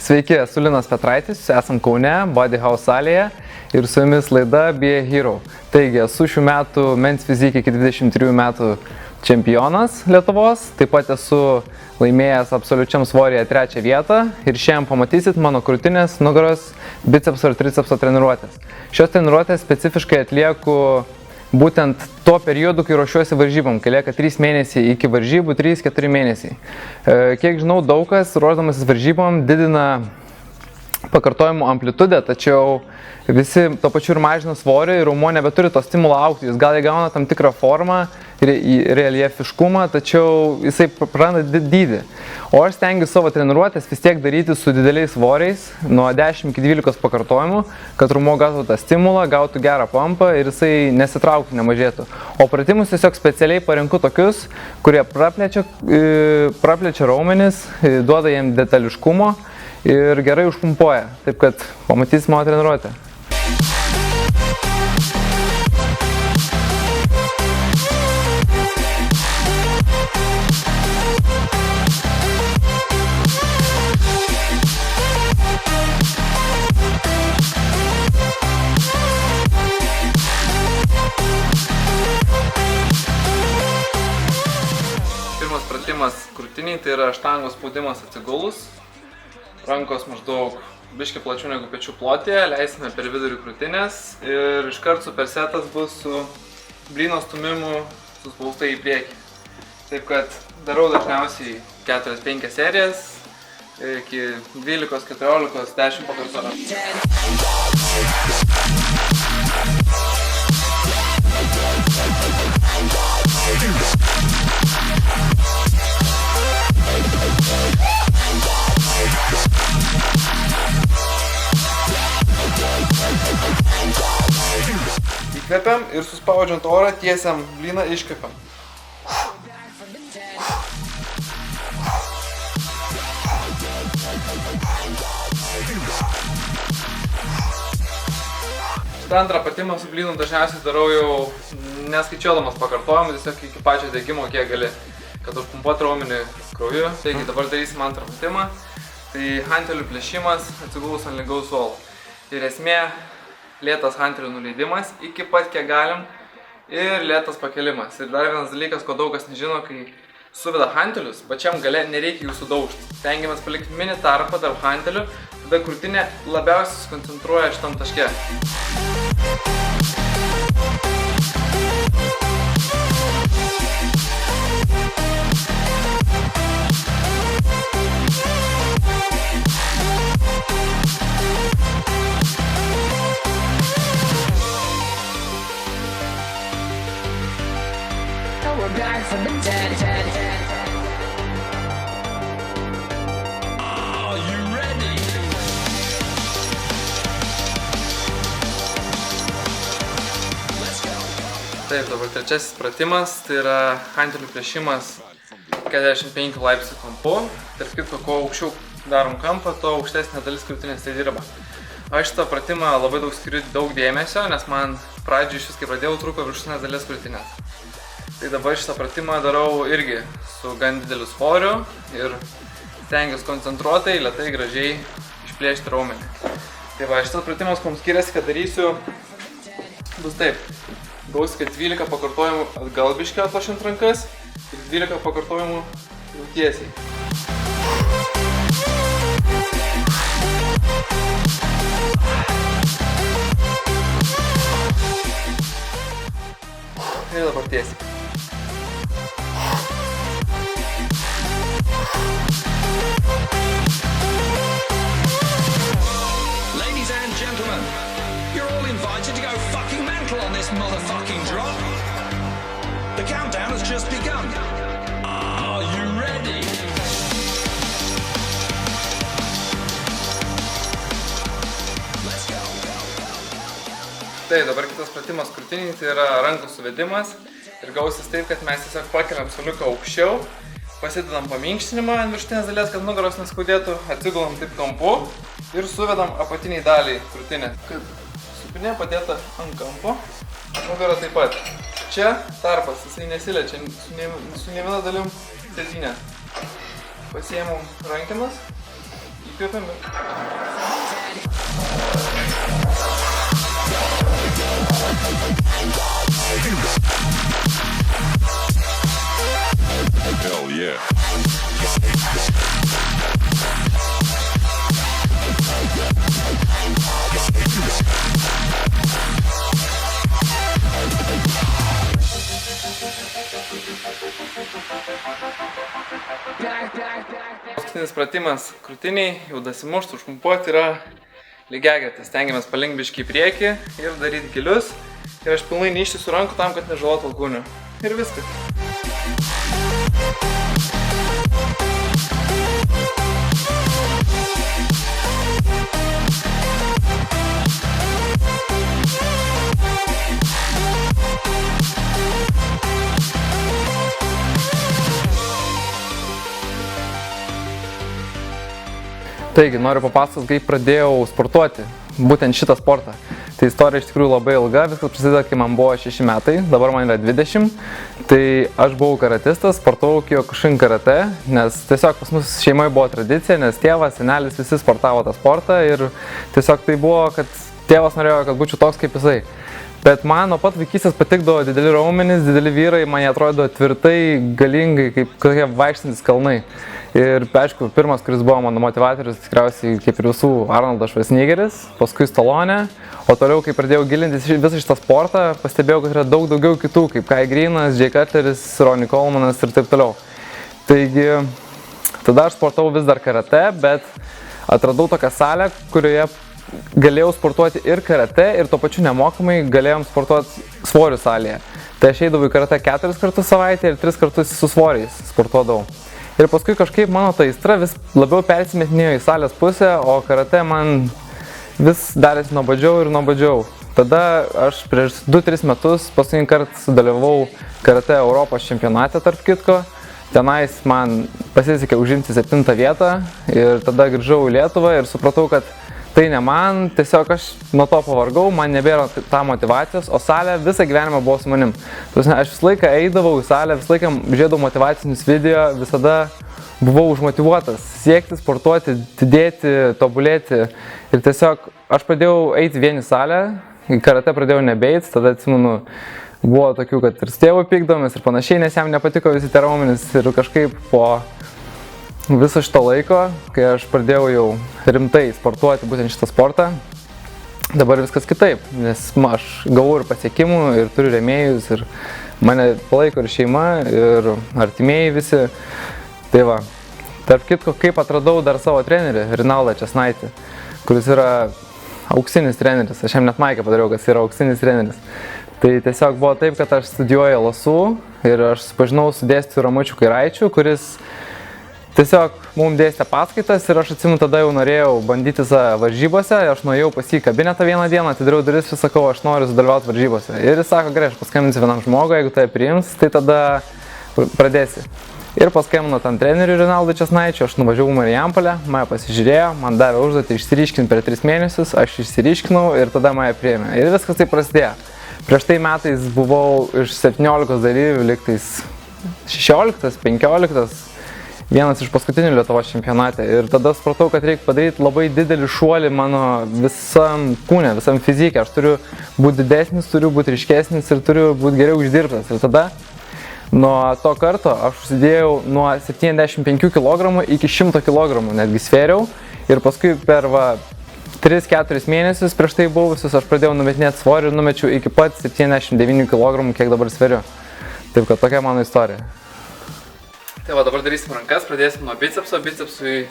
Sveiki, esu Linas Petraitis, esam Kaune, Body House salėje ir su jumis laida Be a Hero. Taigi, esu šių metų Men's Physique iki 23 metų čempionas Lietuvos, taip pat esu laimėjęs absoliučiam svoryje 3 vietą ir šiandien pamatysit mano krūtinės, nugaros, bicepso ir tricepso treniruotės. Šios treniruotės specifiškai atlieku būtent tuo periodu, kai ruošiuosi varžybom, kai lieka 3 mėnesiai iki varžybų, 3-4 mėnesiai. Kiek žinau, daug kas ruošdamasis varžybom didina pakartojimų amplitudę, tačiau visi to pačiu ir mažina svorį ir raumuo nebeturi to stimulo augti. Jis gal įgauna tam tikrą formą, reljefiškumą, tačiau jisai praranda dydį. O aš stengiu savo treniruotės vis tiek daryti su dideliais svoriais, nuo 10 iki 12 pakartojimų, kad raumuo gautų tą stimulą, gautų gerą pumpą ir jisai nesitrauktų, nemažėtų. O pratimus tiesiog specialiai parinku tokius, kurie praplečia raumenis, duoda jiem detališkumo ir gerai užpumpuoja. Taip kad pamatysim mano treniruotę. Pirmas pratimas krūtiniai, tai yra štangos spaudimas atsigulus. Rankos maždaug biškį plačiau negu pečių plotėje, leisime per vidurį krūtinės ir iškart supersetas bus su blyno stumimu suspausta į priekį. Taip kad darau dažniausiai 4-5 serijas iki 12-14-10 pakartojimų. Įkvepiam ir suspaudžiant orą tiesiam blyną iškvepiam. Šitą antrą pratimą su blynu dažniausiai darau jau neskaičiuodamas pakartojimų, tiesiog iki pačio degimo kiek gali, kad užpumpuot raumenį krauju. Taigi dabar darysim antrą pratimą. Tai hantelių plėšimas atsigulus ant lygaus suolo. Ir esmė lėtas hantelių nuleidimas iki pat kiek galim ir lėtas pakelimas. Ir dar vienas dalykas, ko daug kas nežino, kai suveda hantelius, pačiam gale nereikia jų sudaužti. Stengiamės palikti mini tarpą tarp hantelių, tada krūtinė labiausiai susikoncentruoja šitam taške. Taip, dabar trečiasis pratimas, tai yra hantelių plėšimas 45 laipsnių kampu. Tarp kitko, kuo aukščiau darom kampą, tuo aukštesnė dalis krūtinės tai dirba. Aš šitą pratimą labai skiriu daug dėmesio, nes man pradžioj iš vis, kai pradėjau, trūko viršutinės dalies krūtinės. Tai dabar šitą pratimą darau irgi su gan dideliu svoriu ir stengiuosi koncentruotai, lėtai, gražiai išplėšti raumenį. Tai va, šitas pratimas, kuom skiriasi, kad darysiu, bus taip. Gausite 12 pakartojimų atgal biškį atlošiant rankas ir 12 pakartojimų jau tiesiai. Ir dabar tiesiai. Ladies and gentlemen, you're all invited to go fucking mental on this motherfucking drop. The countdown has just begun. Are you ready? Let's go. Tai dabar kitas pratimas krūtiniai, tai yra rankų suvedimas ir gausis taip, kad mes tiesiog pakeliam suoliuką aukščiau, pasidedam paminkštinimą ant viršutinės dalies, kad nugaros neskaudėtų, atsigulam taip kampu ir suvedam apatiniai daliai krūtinės. Supinė padėta ant kampo, nugara taip pat. Čia tarpas, jisai nesiliečia su ne viena dalim sėdynė. Pasiėmum rankinas, įkritam. Hell yeah. Paskutinis pratimas krūtiniai, jau dasimušti, užpumpuoti yra lygiagretis. Stengiamės palinkt biškį į priekį ir daryti gilius. Ir aš pilnai neištisiu rankų tam, kad nežalotų alkūnių. Ir viskas. Taigi, noriu papasakoti, kaip pradėjau sportuoti, būtent šitą sportą. Tai istorija iš tikrųjų labai ilga, viskas prasideda, kai man buvo 6 metai, dabar man yra 20. Tai aš buvau karatistas, sportavau Kyokushin karate, nes tiesiog pas mus šeimoje buvo tradicija, nes tėvas, senelis visi sportavo tą sportą ir tiesiog tai buvo, kad tėvas norėjo, kad būčiau toks kaip jisai. Bet man nuo pat vaikystės patikdavo dideli raumenys, dideli vyrai, man jie atrodo tvirtai, galingai, kaip kokie vaikštantis kalnai. Ir, aišku, pirmas, kuris buvo mano motivatorius, tikriausiai kaip ir visų, Arnoldas Švarcnegeris, paskui Stallone, o toliau, kai pradėjau gilintis visą šitą sportą, pastebėjau, kad yra daug daugiau kitų, kaip Kai Greenas, Jay Cutleris, Ronnie Colemanas ir taip toliau. Taigi, tada aš sportavau vis dar karate, bet atradau tokią salę, kurioje galėjau sportuoti ir karate, ir tuo pačiu nemokamai galėjom sportuoti svorių salėje. Tai aš eidavau į karate 4 kartus savaitę ir 3 kartus su svoriais sportuodavau. Ir paskui kažkaip mano ta aistra vis labiau persimetinėjo į salės pusę, o karate man vis darėsi nuobodžiau ir nuobodžiau. Tada aš prieš 2-3 metus paskutinį kartą sudalyvavau karate Europos čempionate tarp kitko. Tenais man pasisekė užimti 7 vietą ir tada grįžau į Lietuvą ir supratau, kad tai ne man, tiesiog aš nuo to pavargau, man nebėra tą motivacijos, o salė visą gyvenimą buvo su manim. Aš visą laiką eidavau į salę, visą laiką žiūrėdavau motyvacinius video, visada buvau užmotyvuotas siekti, sportuoti, didėti, tobulėti. Ir tiesiog aš pradėjau eiti vien į salę, į karate pradėjau nebeiti, tada atsimenu, buvo tokių, kad ir su tėvu pykdomės ir panašiai, nes jam nepatiko visi tie raumenys ir kažkaip po viso šito laiko, kai aš pradėjau jau rimtai sportuoti būtent šitą sportą, dabar viskas kitaip, nes aš gavau ir pasiekimų, ir turiu rėmėjus, ir mane palaiko ir šeima, ir artimieji visi. Tai va, tarp kitko, kaip atradau dar savo trenerį, Rinaldą Česnaitį, kuris yra auksinis treneris, aš jam net maikę padariau, kad jis yra auksinis treneris. Tai tiesiog buvo taip, kad aš studijuoju LSU ir aš supažinau su dėstytoju Ramučiu Kairaičiu, kuris tiesiog mums dėstė paskaitas ir aš atsimenu, tada jau norėjau bandyti varžybose, aš nuėjau pas jį kabinetą vieną dieną, atidariau duris ir sakau, aš noriu sudalyvauti varžybose. Ir jis sako, gerai, aš paskambinsiu vienam žmogui, jeigu tai priims, tai tada pradėsi. Ir paskambino tam treneriui Rinaldui Česnaičiui, aš nuvažiavau į Marijampolę, mane pasižiūrėjo, man davė užduotį išsiryškinti per 3 mėnesius, aš išsiryškinau ir tada mane priėmė. Ir viskas taip prasidėjo. Prieš tai metais buvau iš 17 dalyvių, liktais 16, 15. Vienas iš paskutinių Lietuvos čempionate ir tada supratau, kad reikia padaryti labai didelį šuolį mano visam kūne, visam fizike. Aš turiu būti didesnis, turiu būti ryškesnis ir turiu būti geriau išdirbtas. Ir tada nuo to karto aš užsidėjau nuo 75 kg iki 100 kg, netgi svėriau. Ir paskui per 3-4 mėnesius prieš tai buvusius aš pradėjau numetinėti svorį ir numečiau iki pat 79 kg, kiek dabar sveriu. Taip kad tokia mano istorija. Tai va, dabar darysim rankas, pradėsim nuo bicepso, bicepsui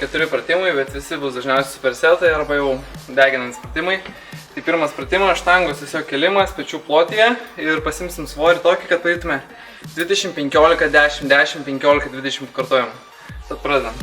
4 pratimai, bet visi bus dažniausiai supersetai arba jau deginantis pratimai. Tai pirmas pratimas, štangos tiesiog kelimas, pečių plotyje ir pasimsim svorį tokį, kad padarytume 20, 15, 10, 10, 15, 20 kartojimų. Tad pradedam.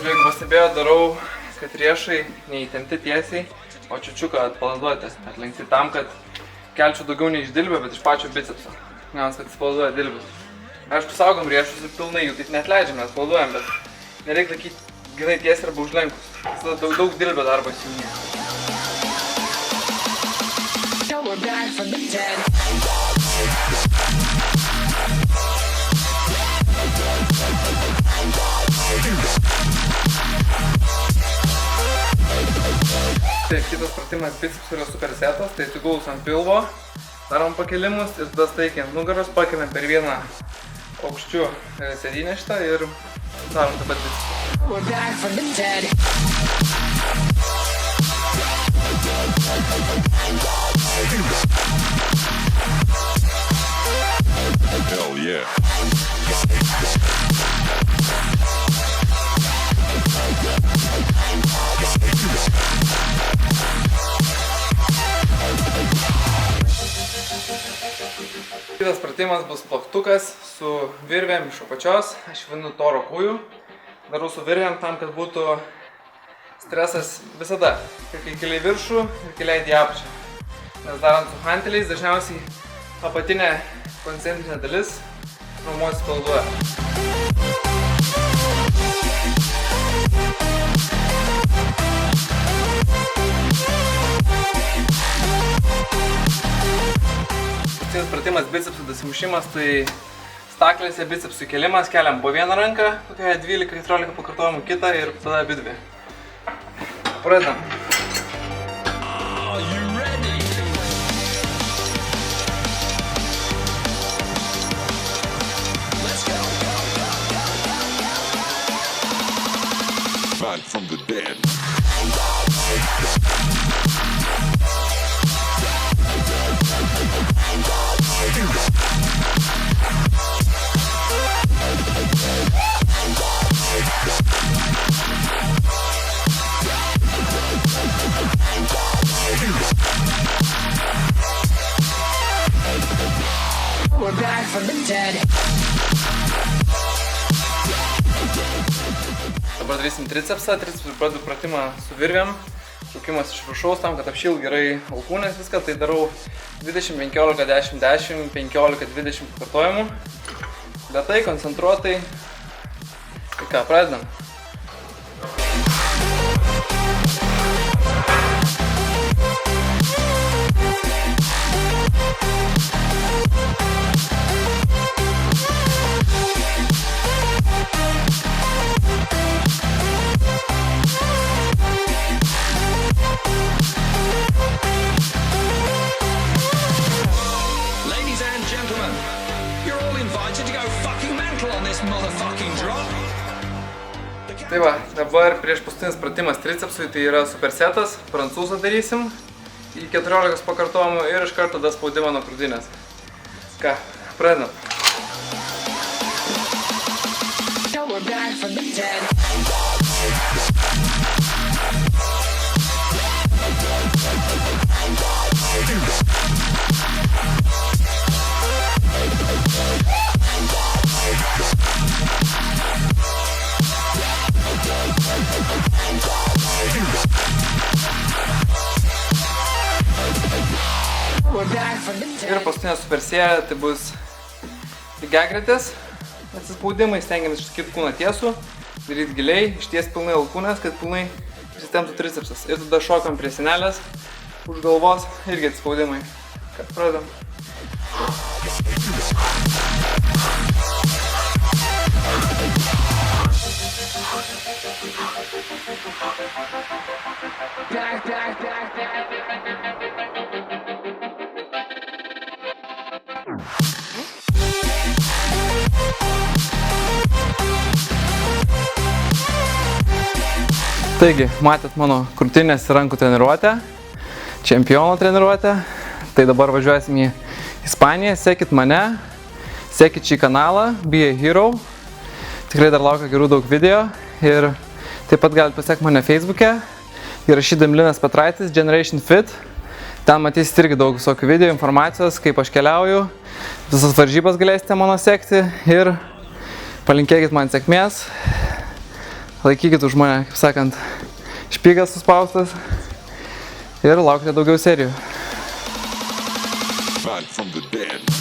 Jeigu pastebėjau, darau, kad riešai neįtempti tiesiai, o čiučiuką atpalaiduoti, atlenkti tam, kad kelčiau daugiau ne iš dilbio, bet iš pačio bicepso. Nes kad atpalaiduoja dilbius. Aišku, saugom riešus ir pilnai jų, taip neatleidžiam, mes plauduojam, bet nereikia laikyti grinai tiesiai arba užlenkus. Tada daug dilbio darbas jungė. Tai kitas pratimas bicepsų yra supersetas, tai atsigulus ant pilvo, darom pakelimus ir tada staigiai ant nugaros pakeliam per vieną aukščių sėdynę šitą ir darom taip pat bicepsų. Hell yeah. Kitas pratimas bus plaktukas su virvėm iš apačios, aš vadinu toro kūjų. Darau su virvėm tam, kad būtų stresas visada, kai keliai viršų ir keliai į apačią. Nes darant su hanteliais dažniausiai apatinė koncentrinė dalis raumuo atsipalaiduoja. Kitas pratimas bicepsų dasimušimas, tai staklėse bicepsų kelimas, keliam po vieną ranką, kokią 12-14 pakartojimų kitą ir tada abidvi. Pradedam. Are you ready? Let's go. Man from the dead. We're back from the dead. Dabar darysim tricepsą, pradedu pratimą su virvėm, šaukimas iš viršaus tam, kad apšil gerai alkūnės viską, tai darau 20-15-10-10, 15-20 pakartojimų. Lėtai, koncentruotai. Tai ką, pradedam. Ladies and gentlemen, you're all invited to go fucking mental on this motherfucking drop. Tai va, dabar prieš paskutinis pratimas tricepsui, tai yra supersetas, prancūzą darysim į 14 pakartojimų ir iš karto tada spaudimą nuo krūtinės. Ką, pradedam. We're back from the dead. We're back from the Ir dead. paskutinė superserija, tai bus lygiagretės atsispaudimai, stengiamės išskirti kūną tiesų, daryti giliai, išties pilnai alkūnės, kad pilnai įsitemptų tricepsas. Ir tada šokam prie sienelės, už galvos, irgi atsispaudimai. Ką, pradedam. Back. Taigi, matėt mano krūtinės ir rankų treniruotę, čempiono treniruotę. Tai dabar važiuosim į Ispaniją, sekit mane, sekit šį kanalą, Be a Hero. Tikrai dar laukia gerų daug video ir taip pat galite pasiekti mane Facebook'e, įrašydami Linas Petraitis, Generation Fit. Ten matysit irgi daug visokių video, informacijos, kaip aš keliauju, visas varžybas galėsite mano sekti ir palinkėkit man sėkmės, laikykit už mane, kaip sakant, špygas suspaustas ir laukite daugiau serijų. Man from the dead.